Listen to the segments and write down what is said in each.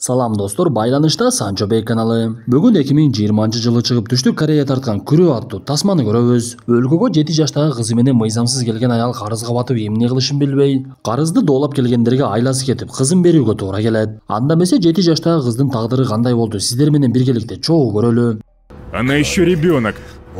Салам достор, байланышта Санчобек каналы. Бүгүн 2020-жылы чыгып Түштүк Корея тарткан Күрөө аттуу тасманы көрөбүз. Өлкөгө 7 жаштагы кызы менен мыйзамсыз келген аял карызга батып эмне кылышын билбей, карызды доолап келгендерге айласы кетип, кызын берүүгө туура келет. Анда эмесе 7 жаштагы кыздын тагдыры кандай болду? Сиздер менен биргеликте чогуу көрөлү. Она еще ребенок.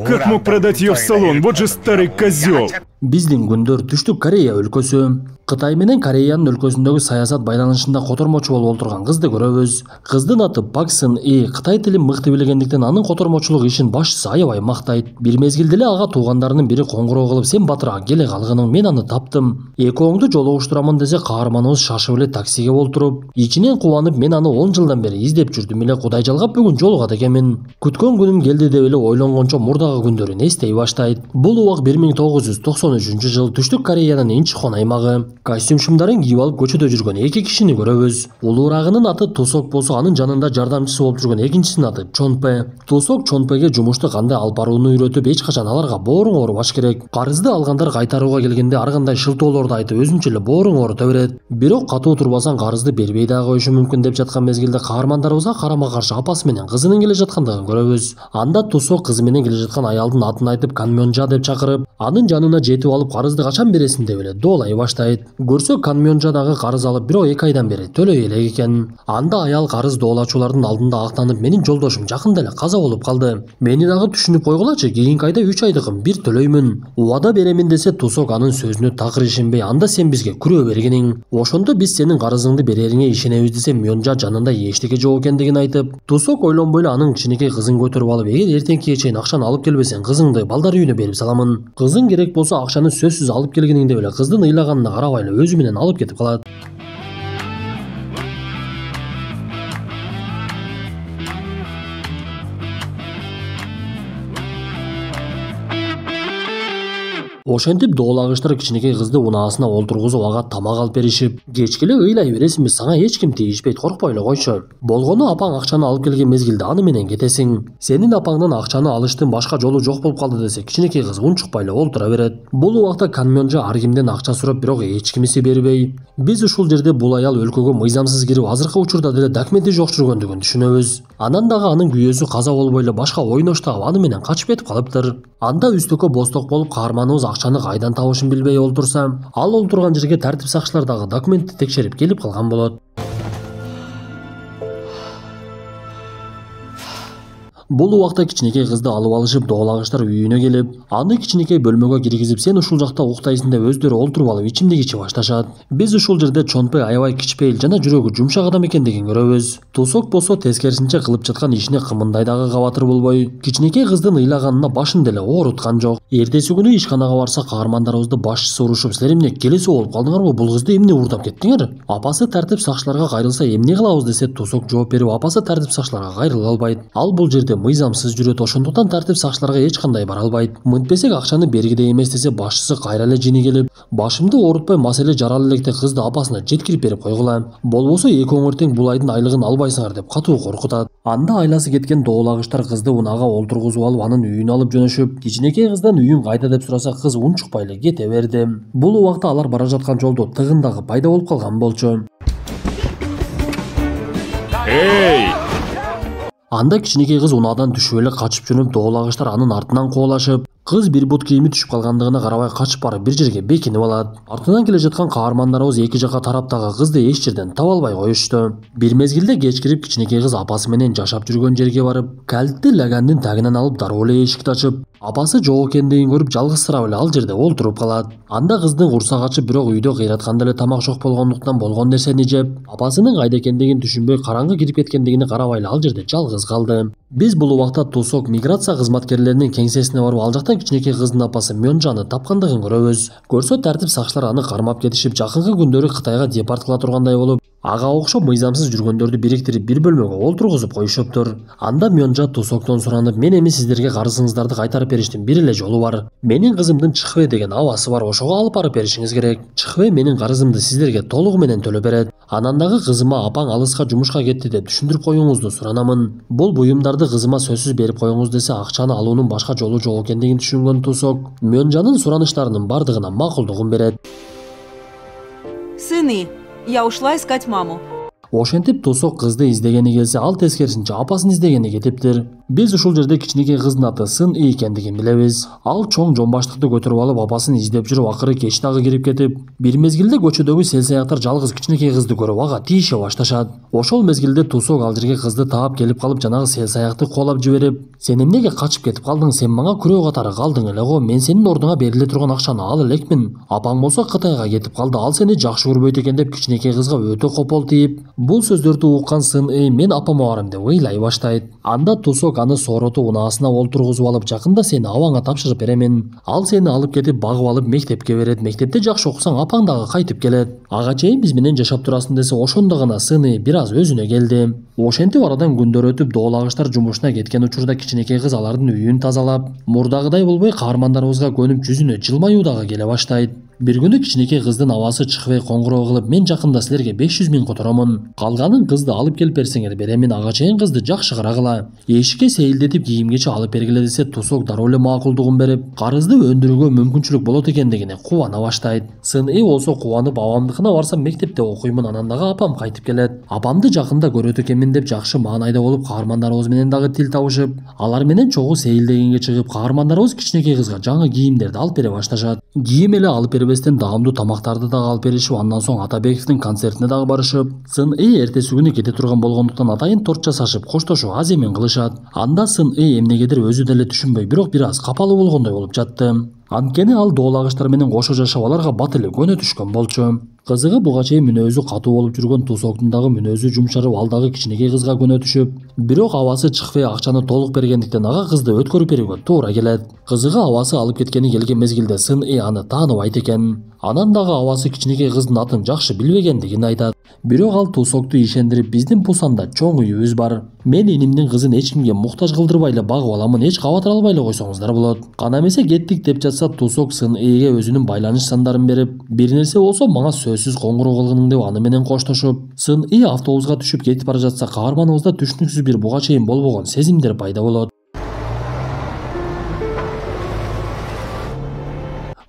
Как мог продать ее в салон? Вот же старый козел. Биздин күндөр Түштүк Корея өлкөсү. Кытай менен Кореянын өлкөсүндөгү саясат байланышында котормочу болуп отурган кызды көрөбүз. Кыздын аты Пак Сын И. Кытай тилин мыкты билгендиктен анын котормочулук ишин башчысы аябай мактайт. Бир мезгилде эле ага туугандарынын бири коңгуроо кылып, "Сен батырга келе калгының, мен аны таптым. Экөөңдү жолугуштурамын" десе, каарманыбыз шашып эле таксиге олтуруп, ичинен кубанып, "Мен аны 10 жылдан бери издеп жүрдүм эле, Кудай жалгап бүгүн жолугат экенмин. Күткөн күнүм келди" деп эле ойлонгончо мурдагы күндөрүн эстей баштайт. Бул убак 1993-жыл Түштүк Кореянын Инчхон аймагы. Костюм шымдарын кийип алып көчөдө жүргөн эки кишини көрөбүз. Улуурагынын аты Тусок болсо, анын жанында жардамчысы болуп жүргөн экинчисинин аты Чонпе. Тусок Чонпеге жумушту кандай алып барууну үйрөтүп, эч качан аларга бооруң оорубаш керек. Карызды алгандар кайтарууга келгенде ар кандай шылтоолорду айтып, өзүнчө эле бооруң оорута берет. Бирок катуу турбасаң карызды бербей дагы коюшу мүмкүн деп жаткан мезгилде каармандарыбызга карама каршы апасы менен кызынын келе жаткандыгын көрөбүз. Анда Тусок кызы менен келе жаткан аялдын атын айтып, Канмёнжа деп чакырып, анын жанына жетип алып, карызды качан бересиң деп эле доолай баштайт. Көрсө Канмёнжа дагы карыз алып, бирок 2 айдан бери төлөй элек экен. Анда аял карыз доолачулардын алдында актанып, "Менин жолдошум жакында эле каза болуп калды. Мени дагы түшүнүп койгулачы, кийинки айда 3 айдыгын бир төлөймүн. Убада беремин" десе, Тусок анын сөзүнө такыр ишенбей, "Анда сен бизге күрөө бергениң. Ошондо биз сенин карызыңды берериңе ишенебиз" десе, Мёнжа жанында эчтеке жок экендигин айтып, Тусок ойлонбой эле анын кичинекей кызын көтөрүп алып, "Эгер эртеңкиге чейин акчаны алып келбесең, кызыңды балдар үйүнө берип саламын. Кызың керек болсо акчаны сөзсүз алып келгениң" деп эле кыздын ыйлаганына карабай эле өзү менен алып кетип калат. Ошентип доолагычтар кичинекей кызды унаасына олтургузуп, ага тамак алып беришип, "Кечке эле ыйлай бересиңби, сага эч ким тийишпейт, коркпой эле койчу. Болгону апаң акчаны алып келген мезгилде аны менен кетесиң. Сенин апаңдын акчаны алыштын башка жолу жок болуп калды" десе, кичинекей кыз унчукпай эле олтура берет. Бул убакта Канмёнжа ар кимден акча сурап, бирок эч кимиси бербей. Биз ушул жерде бул аял өлкөгө мыйзамсыз кирип, азыркы учурда деле документи жок жүргөндүгүн түшүнөбүз. Анан дагы анын күйөөсү каза болбой эле башка ойнош тагып аны менен качып кетип калыптыр. Анда үстөккө босток болуп, каарманыбыз акчаны кайдан табышын билбей олтурса, ал олтурган жерге тартип сакчылар дагы документти текшерип келип калган болот. Бул убакта кичинекей кызды алып алышып, доолагычтар үйүнө келип, аны кичинекей бөлмөгө киргизип, "Сен ушул жакта уктайсың" деп өздөрү олтуруп алып ичимдик ичип башташат. Биз ушул жерде Чонпе аябай кичпейил жана жүрөгү жумшак адам экендигин көрөбүз. Тусок болсо тескерисинче кылып жаткан ишине кымындай дагы кабатыр болбой, кичинекей кыздын ыйлаганына башын деле ооруткан жок. Эртеси күнү ишканага барса, каармандарыбызды башчысы урушуп, "Силер эмне келесоо болуп калдыңарбы? Бул кызды эмне уурдап кеттиңер?" Апасы тартип сакчыларга кайрылса, "Эмне кылабыз?" десе, Тусок жооп берип, апасы тартип сакчыларга кайрыла албайт. Ал бул жерде мыйзамсыз жүрөт, ошондуктан тартип сакчыларга эч кандай бара албайт. "Мынтпесек акчаны бергидей эмес" десе, башчысы кайра эле жини келип, "Башымды оорутпай, маселе жаралы электе кызды апасына жеткирип берип койгула. Болбосо экөөңөр тең бул айдын айлыгын албайсыңар" деп катуу коркутат. Анда айласы кеткен доолагычтар кызды унаага олтургузуп алып, анын үйүнө алып жөнөшүп, кичинекей кыздан "Үйүң кайда" деп сураса, кыз унчукпай эле кете берди. Бул убакта алар бара жаткан жолдо тыгын дагы пайда болуп калган болчу. Эй! Анда кичинекей кыз унаадан түшүп эле качып жөнөп, доолагычтар анын артынан кубалашып, кыз бир бут кийими түшүп калгандыгына карабай качып барып бир жерге бекинип алат. Артынан келе жаткан каармандарыбыз эки жака тараптагы кызды эч жерден таба албай коюшту. Бир мезгилде кеч кирип, кичинекей кыз апасы менен жашап жүргөн жерге барып, калитти лагандын тагынан алып дароо эле эшикти ачып, апасы жок экендигин көрүп, жалгызсырап эле ал жерде олтуруп калат. Анда кыздын курсак ачып, бирок үйдө кыйратканда эле тамак жок болгондуктан болгон нерсени жеп, апасынын кайда экендигин түшүнбөй, караңгы кирип кеткендигине карабай эле ал жерде жалгыз калды. Биз бул убакта Тусок миграция кызматкерлеринин кеңсесине барып, ал жактан кичинекей кыздын апасы Мёнжаны тапкандыгын көрөбүз. Көрсө тартип сакчылар аны кармап кетишип, жакынкы күндөрү Кытайга депорт кыла тургандай болуп, ага окшоп мыйзамсыз жүргөндөрдү бириктирип бир бөлмөгө олтургузуп коюшуптур. Анда Мёнжа Тусоктон суранып, "Мен эми сиздерге карызыңыздарды кайтарып бериштин бир эле жолу бар. Менин кызымдын Чхве деген абасы бар, ошого алып барып беришиңиз керек. Чхве менин карызымды сиздерге толугу менен төлөп берет. Анан дагы кызыма апаң алыска жумушка кетти деп түшүндүрүп коюңузду суранамын. Бул буюмдарды кызыма сөзсүз берип коюңуз" десе, акчаны алуунун башка жолу жок экендигин түшүнгөн Тусок Мёнжанын сураныштарынын бардыгына макулдугун берет. "Сыны, я ушла искать маму". Ошентип Тусок кызды издегени келсе, ал тескерисинче апасын издегени кетиптир. Биз ушул жерде кичинекей кыздын аты Сын И экендигин билебиз. Ал чоң жомбаштыкты көтөрүп алып апасын издеп жүрүп, акыры кеч дагы кирип кетип, бир мезгилде көчөдөгү сел-саяктар жалгыз кичинекей кызды көрүп ага тийише башташат. Ошол мезгилде Тусок ал жерге кызды таап келип калып, жанагы сел-саякты кубалап жиберип, "Сен эмнеге качып кетип калдың? Сен мага күрөө катары калдың эле го. Мен сенин ордуңа бериле турган акчаны ала элекмин. Апаң болсо Кытайга кетип калды. Ал сени жакшы көрбөйт экен" деп кичинекей кызга өтө копол тийип, бул сөздөрдү уккан Сын И "Мен апама барам" деп ыйлай баштайт. Анда Тусок аны сооротуп унаасына олтургузуп алып, "Жакында сени абаңа тапшырып беремин. Ал сени алып кетип багып алып мектепке берет. Мектепте жакшы окусаң, апаң дагы кайтып келет. Ага чейин биз менен жашап турасың" десе, ошондо гана Сын И бир аз өзүнө келди. Ошентип арадан күндөр өтүп, доолагычтар жумушуна кеткен учурда кичинекей кыз алардын үйүн тазалап, мурдагыдай болбой каармандарыбызга көнүп жүзүнө жылмаюу дагы келе баштайт. Бир күнү кичинекей кыздын абасы чыкпай коңгуроо кылып, "Мен жакында силерге 500 миң которомун. Калганын кызды алып келип берсеңер беремин. Ага чейин кызды жакшы карагыла. Эшикке сейилдетип кийимгече алып бергиле" десе, Тусок дароо эле макулдугун берип, карызды өндүрүүгө мүмкүнчүлүк болот экендигине кубана баштайт. Сын И болсо кубанып, "Абамдыкына барсам мектепте окуймун, анан дагы апам кайтып келет. Апамды жакында көрөт экенмин" деп жакшы маанайда болуп, каармандарыбыз менен дагы тил табышып, алар менен чогуу сейилдегенге чыгып, каармандарыбыз кичинекей кызга жаңы кийимдерди алып бере башташат. Кийим эле алып бербестен даамдуу тамактарды дагы алып беришип, андан соң Атабековдин концертине дагы барышып, Сын И эртеси күнү кете турган болгондуктан атайын торт жасашып, коштошуп аз эмин кылышат. Анда Сын И эмнегедир өзү деле түшүнбөй, бирок бир аз капалуу болгондой болуп жатты. Анткени ал доолагычтар менен кошо жашап, аларга бат эле көнө түшкөн болчу. Кызыгы буга чейин мүнөзү катуу болуп жүргөн Тусоктун дагы мүнөзү жумшарып, ал дагы кичинекей кызга көнө түшүп, бирок абасы чыкпай акчаны толук бергендиктен ага кызды өткөрүп берүүгө туура келет. Кызыгы абасы алып кеткени келген мезгилде Сын И аны тааныбайт экен. Анан дагы абасы кичинекей кыздын атын жакшы билбегендигин айтат. Бирок ал Тусокту ишендирип, "Биздин Пусанда чоң үйүбүз бар. Мен инимдин кызын эч кимге муктаж кылдырбай эле багып аламын. Эч кабатыр албай эле койсоңуздар болот. Кана эмесе кеттик" деп жатса, Тусок Сын Иге өзүнүн байланыш сандарын берип, "Бир нерсе болсо мага сөзсүз коңгуроо кылгының" деп аны менен коштошуп, Сын И автобуска түшүп кетип бара жатса, каарманыбызда түшүнүксүз бир буга чейин болбогон сезимдер пайда болот.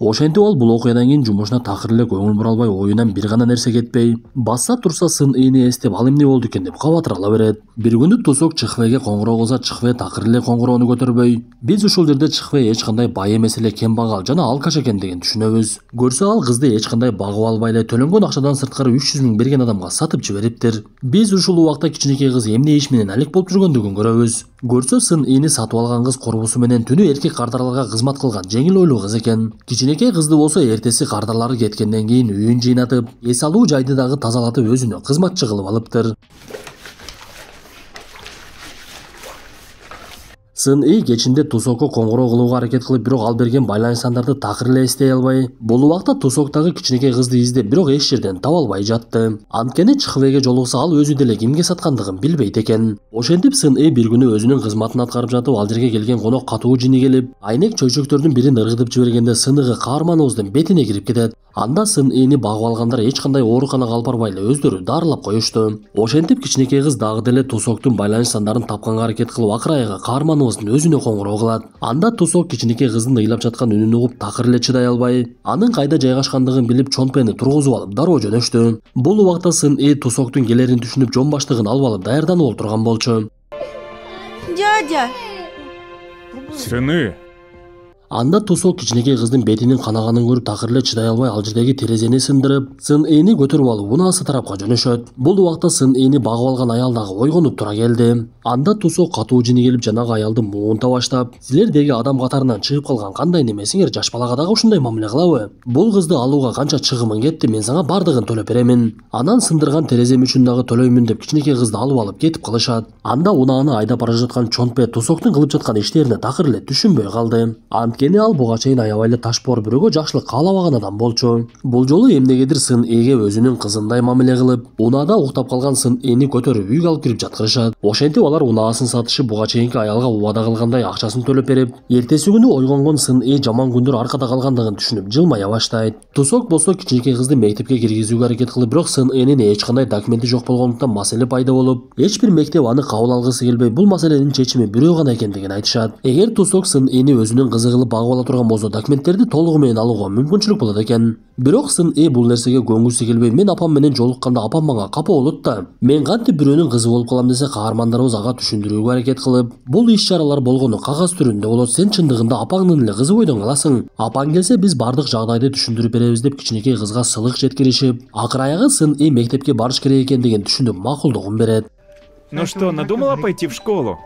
Ошентип ал бул окуядан кийин жумушуна такыр эле көңүл бура албай, оюнан бир гана нерсе кетпей, басса турса Сын Ини эстеп, ал эмне болду экен деп кабатыр ала берет. Бир күнү Тусок Чыквеге коңгуроо кылса, Чыкве такыр эле коңгуроону көтөрбөй. Биз ушул жерде Чыкве эч кандай бай эмес эле, кембагал жана алкаш экендигин түшүнөбүз. Көрсө ал кызды эч кандай багып албай эле, төлөнгөн акчадан сырткары 300 миң берген адамга сатып жибериптир. Биз ушул убакта кичинекей кыз эмне иш менен алек болуп жүргөндүгүн көрөбүз. Көрсө Сын Ини сатып алган кыз корбусу менен түнү эркек кардарларга кызмат кылган жеңил ойлуу кыз экен. Кичинекей кызды болсо эртеси кардарлары кеткенден кийин үйүн жыйнатып, эс алуу жайды дагы тазалатып өзүнө кызматчы кылып алыптыр. Сын И кечинде Тусокко коңгуроо кылууга аракет кылып, бирок ал берген байланыш сандарды такыр эле эстей албай, бул убакта Тусок дагы кичинекей кызды издеп, бирок эч жерден таба албай жатты. Анткени Чыквеге жолукса, ал өзү деле кимге саткандыгын билбейт экен. Ошентип Сын И бир күнү өзүнүн кызматын аткарып жатып, ал жерге келген конок катуу жини келип, айнек чөйчөктөрдүн бирин ыргытып жибергенде сыныгы каарманыбыздын бетине кирип кетет. Анда Сын Ини багып алгандар эч кандай ооруканага алып барбай эле өздөрү дарылап коюшту. Ошентип кичинекей кыз дагы деле Тусоктун байланыш сандарын тапканга аракет кылып, акыр аягы каарманыбыздын өзүнө коңгуроо кылат. Анда Тусок кичинекей кыздын ыйлап жаткан үнүн угуп, такыр эле чыдай албай, анын кайда жайгашкандыгын билип, чонпени тургузуп алып дароо жөнөштү. Бул убакта Сын И Тусоктун келерин түшүнүп, жон баштыгын алып алып даярданып олтурган болчу. Дядя! Сын И, Анда Тусок кичинекей кыздын бетинин канаганын көрүп, такыр эле чыдай албай, ал жердеги терезени сындырып, Сын Ини көтөрүп алып унаасы тарапка жөнөшөт. Бул убакта Сын Ини багып алган аял дагы ойгонуп тура келди. Анда Тусок катуу жини келип, жанагы аялды муунта баштап, "Силер деги адам катарынан чыгып калган кандай немесиңер? Жаш балага дагы ушундай мамиле кылабы? Бул кызды алууга канча чыгымың кетти? Мен сага бардыгын төлөп беремин. Анан сындырган терезем үчүн дагы төлөймүн" деп кичинекей кызды алып кетип калышат. Анда унааны айдап бара жаткан чонпе Тусоктун кылып жаткан иштерине такыр эле түшүнбөй калды. Анткени ал буга чейин аябай эле ташпоор, бирөөгө жакшылык каалабаган адам болчу. Бул жолу эмнегедир Сын Иге өзүнүн кызындай мамиле кылып, унаада уктап калган Сын Ини көтөрүп үйгө алып кирип жаткырышат. Ошентип алар унаасын сатышып, буга чейинки аялга убада кылгандай акчасын төлөп берип, эртеси күнү ойгонгон Сын И жаман күндөр аркада калгандыгын түшүнүп жылмая баштайт. Тусок болсо кичинекей кызды мектепке киргизүүгө аракет кылып, бирок Сын Инин эч кандай документи жок болгондуктан маселе пайда болуп, эч бир мектеп аны кабыл алгысы келбей, бул маселенин чечими бирөө гана экендигин айтышат. Эгер Тусок Сын Ини өзүнүн кызы кылып багып ала турган болсо документтерди толугу менен алууга мүмкүнчүлүк болот экен. Бирок Сын Э бул нерсеге көнгүсү келбей, мен апам менен жолукканда апам мага капа болот да. Мен кантип бирөөнүн кызы болуп калам десе, каармандарыбыз ага түшүндүрүүгө аракет кылып, бул иш-чаралар болгону кагаз түрүндө болот. Сен чындыгында апаңдын эле кызы бойдон каласың. Апаң келсе биз бардык жагдайды түшүндүрүп беребиз деп кичинекей кызга сылык жеткиришип, акыр аягы Сын Э мектепке барыш керек экендигин түшүнүп макулдугун берет. Ну что, надумала пойти в школу?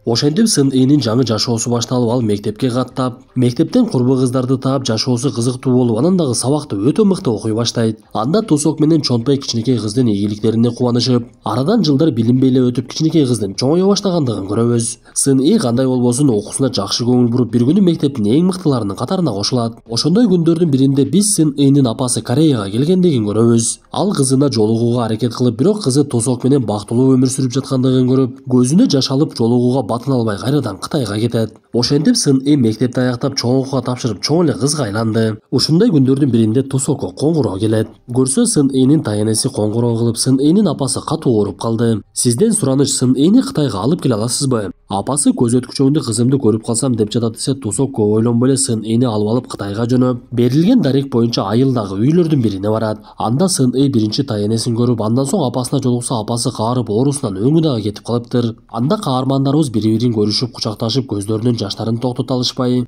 Ошентип Сын Энин жаңы жашоосу башталып, ал мектепке каттап, мектептен курбу кыздарды таап, жашоосу кызыктуу болуп, анан дагы сабакты өтө мыкты окуй баштайт. Анда Тосок менен Чонпей кичинекей кыздын ийгиликтерине кубанышып, арадан жылдар билинбей эле өтүп, кичинекей кыздын чоңое баштагандыгын көрөбүз. Сын Э кандай болбосун окуусуна жакшы көңүл буруп, бир күнү мектептин эң мыктыларынын катарына кошулат. Ошондой күндөрдүн биринде биз Сын Энин апасы Кореяга келгендигин көрөбүз. Ал кызына жолугууга аракет кылып, бирок кызы Тосок менен бактылуу өмүр сүрүп жаткандыгын көрүп, көзүнө жаш алып, жолугууга батын албай кайрадан Кытайга кетет. Ошентип Сын Э мектепти аяктап, чоң окууга тапшырып, чоң эле кызга айланды. Ушундай күндөрдүн биринде Тосокко коңгуроо келет. Көрсө Сын Энин тайенеси коңгуроо кылып, Сын Энин апасы катуу ооруп калды. Сизден сураныч, Сын Эни Кытайга алып келе аласызбы? Апасы көз өткүчөңдө кызымды көрүп калсам деп жатат десе, Тосок көп ойлонбой эле Сын Эни алып Кытайга жөнөп, берилген дарек боюнча айылдагы үйлөрдүн бирине барат. Анда Сын Э биринчи тайенесин көрүп, андан соң апасына жолукса, апасы каарып оорусунан өңү дагы кетип калыптыр. Анда каармандарыбыз бири-бирин көрүшүп, кучакташып, көздөрүнүн жаштарын токтото алышпай,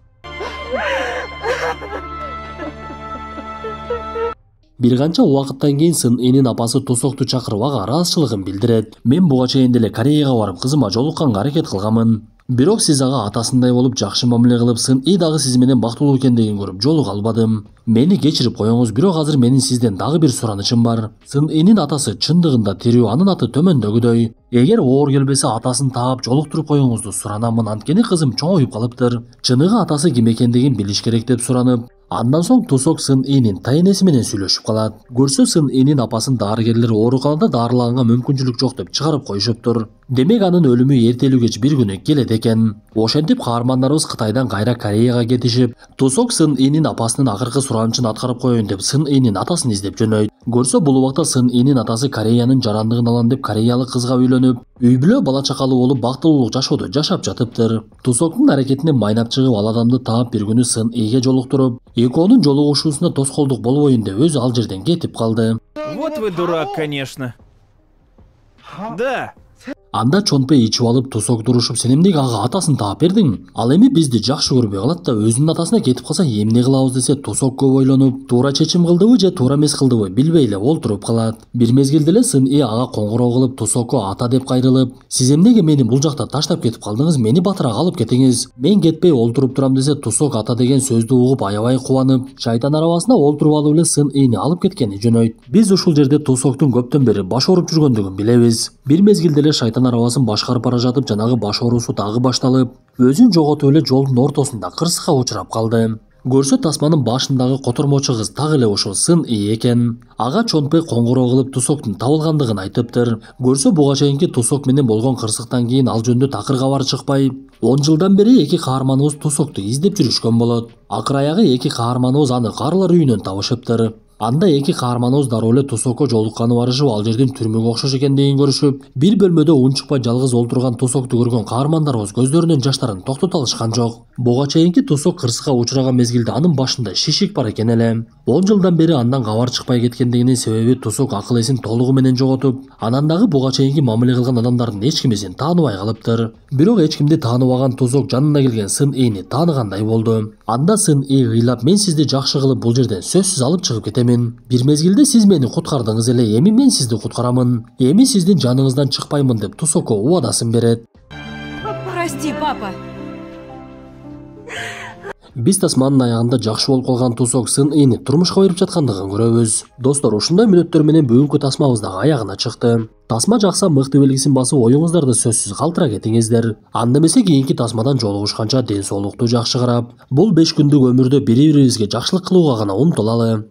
бир канча убакыттан кийин Сын Энин апасы Тосокту чакырып, ага ыраазычылыгын билдирет. Мен буга чейин деле Кореяга барып, кызыма жолукканга аракет кылганмын. Бирок сиз ага атасындай болуп, жакшы мамиле кылып, Сын Э дагы сиз менен бактылуу экендигин көрүп, жолуга албадым. Мени кечирип коюңуз, бирок азыр менин сизден дагы бир суранычым бар. Сын Энин атасы чындыгында тирүү, анын аты төмөндөгүдөй. Эгер оор келбесе, атасын таап жолуктуруп коюңузду суранамын, анткени кызым чоңоюп калыптыр. Чыныгы атасы ким экендигин билиш керек деп суранып, андан соң Тосок Сын Энин тайенеси менен сүйлөшүп калат. Көрсө Сын Энин апасын дарыгерлер ооруканада дарылаганга мүмкүнчүлүк жок деп чыгарып коюшуптур. Демек анын өлүмү эртелүү кеч бир күнү келет экен. Ошентип каармандарыбыз Кытайдан кайра Кореяга кетишип, Тосок Сын Энин апасынын акыркы суранычын аткарып коеюн деп Сын Энин атасын издеп жөнөйт. Көрсө бул убакта Сын Энин атасы Кореянын жарандыгын алам деп кореялык кызга үйлөнүп, үй бүлө бала чакалуу болуп бактылуулук жашоодо жашап жатыптыр. Тосоктун аракетине майнап чыгып, ал адамды таап бир күнү Сын Эге жолуктуруп, экөөнүн жолугушуусуна тоскоолдук болбоюн деп өзү ал жерден кетип калды. Вот вы дурак, конечно. Да. Анда Чонпей ичип алып, Тосок урушуп, сен эмнеге ага атасын таап бердиң? Ал эми бизди жакшы көрбөй калат да, өзүнүн атасына кетип калса эмне кылабыз десе, Тосок көп ойлонуп, туура чечим кылдыбы же туура эмес кылдыбы билбей эле олтуруп калат. Бир мезгилде эле Сын Э ага коңгуроо кылып, Тосокко ата деп кайрылып, сиз эмнеге мени бул жакта таштап кетип калдыңыз? Мени батыраак алып кетиңиз. Мен кетпей олтуруп турам десе, Тосок ата деген сөздү угуп аябай кубанып, шайтан арабасына олтуруп алып эле Сын Эни алып кеткени жөнөйт. Биз ушул жерде Тосоктун көптөн бери баш ооруп жүргөндүгүн билебиз. Бир мезгилде эле шайтан арабасын башкарып бара жатып, жанагы баш оорусу дагы башталып, өзүн жоготуп эле жолдун ортосунда кырсыкка учурап калды. Көрсө тасманын башындагы котормочу кыз так эле ушул Сын Э экен. Ага Чонпей коңгуроо кылып Тосоктун табылгандыгын айтыптыр. Көрсө буга чейинки Тосок менен болгон кырсыктан кийин ал жөнүндө такыр кабар чыкпай, 10 жылдан бери эки каарманыбыз Тосокту издеп жүрүшкөн болот. Акыр аягы эки каарманыбыз аны карлар үйүнөн табышыптыр. Анда эки каарманыбыз дароо эле Тосокко жолукканы барышып, ал жердин түрмөгө окшош экендигин көрүшүп, бир бөлмөдө унчукпай жалгыз олтурган Тосокту көргөн каармандарыбыз көздөрүнүн жаштарын токтото алышкан жок. Буга чейинки Тосок кырсыкка учураган мезгилде анын башында шишик бар экен эле. 10 жылдан бери андан кабар чыкпай кеткендигинин себеби Тосок акыл эсин толугу менен жоготуп, анан дагы буга чейинки мамиле кылган адамдардын эч кимисин тааныбай калыптыр. Бирок эч кимди тааныбаган Тосок жанына келген Сын Эни тааныгандай болду. Анда Сын Э ыйлап, мен сизди жакшы кылып бул жерден сөзсүз алып чыгып кетемин. Бир мезгилде сиз мени куткардыңыз эле, эми мен сизди куткарамын. Эми сиздин жаныңыздан чыкпаймын деп Тосокко убадасын берет. Прости, папа. Биз тасманын аягында жакшы болуп калган Тосок Сын Эни турмушка берип жаткандыгын көрөбүз. Достор, ушундай мүнөттөр менен бүгүнкү тасмабыз дагы аягына чыкты. Тасма жакса мыкты белгисин басып, оюңуздарды сөзсүз калтыра кетиңиздер. Анда эмесе кийинки тасмадан жолугушканча ден соолукту жакшы карап, бул 5 күндүк өмүрдө бири-бирибизге жакшылык кылууга гана умтулалы.